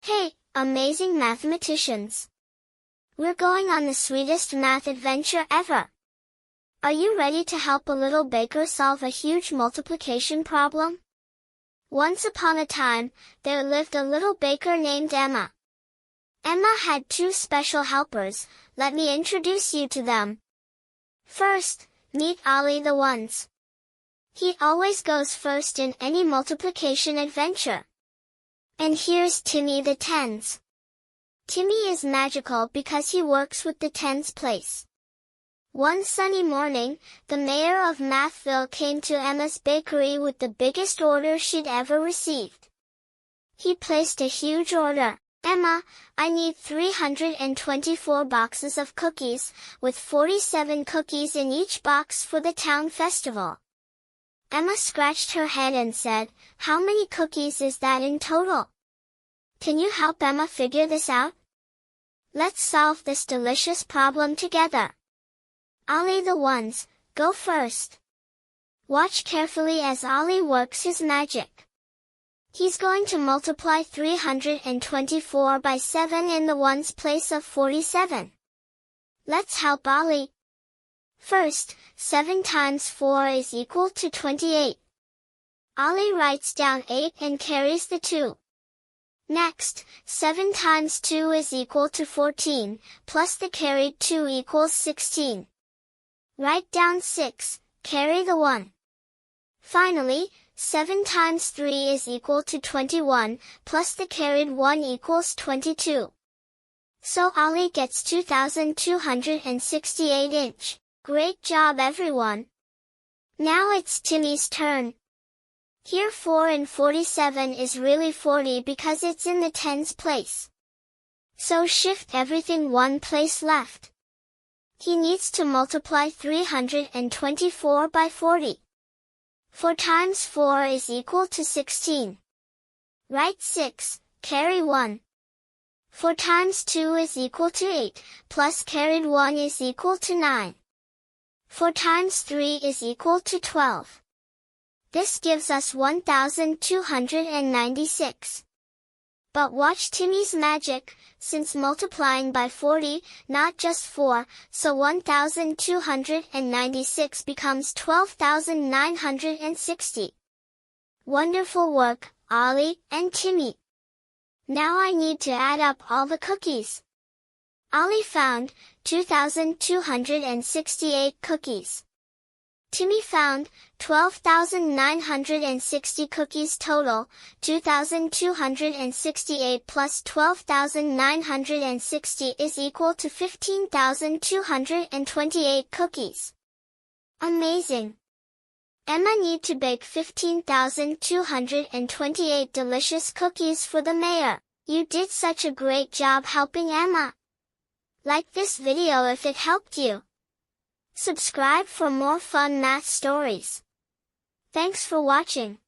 Hey, amazing mathematicians! We're going on the sweetest math adventure ever! Are you ready to help a little baker solve a huge multiplication problem? Once upon a time, there lived a little baker named Emma. Emma had two special helpers. Let me introduce you to them. First, meet Ollie the ones. He always goes first in any multiplication adventure. And here's Timmy the tens. Timmy is magical because he works with the tens place. One sunny morning, the mayor of Mathville came to Emma's bakery with the biggest order she'd ever received. He placed a huge order. Emma, I need 324 boxes of cookies, with 47 cookies in each box for the town festival. Emma scratched her head and said, "How many cookies is that in total? Can you help Emma figure this out? Let's solve this delicious problem together." Ollie the ones, go first. Watch carefully as Ollie works his magic. He's going to multiply 324 by 7 in the ones place of 47. Let's help Ollie. First, 7 times 4 is equal to 28. Ollie writes down 8 and carries the 2. Next, 7 times 2 is equal to 14, plus the carried 2 equals 16. Write down 6, carry the 1. Finally, 7 times 3 is equal to 21, plus the carried 1 equals 22. So Ollie gets 2,268 inch. Great job everyone! Now it's Timmy's turn. Here 4 in 47 is really 40 because it's in the tens place. So shift everything one place left. He needs to multiply 324 by 40. 4 times 4 is equal to 16. Write 6, carry 1. 4 times 2 is equal to 8, plus carried 1 is equal to 9. 4 times 3 is equal to 12. This gives us 1,296. But watch Timmy's magic, since multiplying by 40, not just 4, so 1,296 becomes 12,960. Wonderful work, Ollie and Timmy. Now I need to add up all the cookies. Ollie found 2,268 cookies. Timmy found 12,960 cookies total. 2,268 plus 12,960 is equal to 15,228 cookies. Amazing! Emma need to bake 15,228 delicious cookies for the mayor. You did such a great job helping Emma. Like this video if it helped you. Subscribe for more fun math stories. Thanks for watching.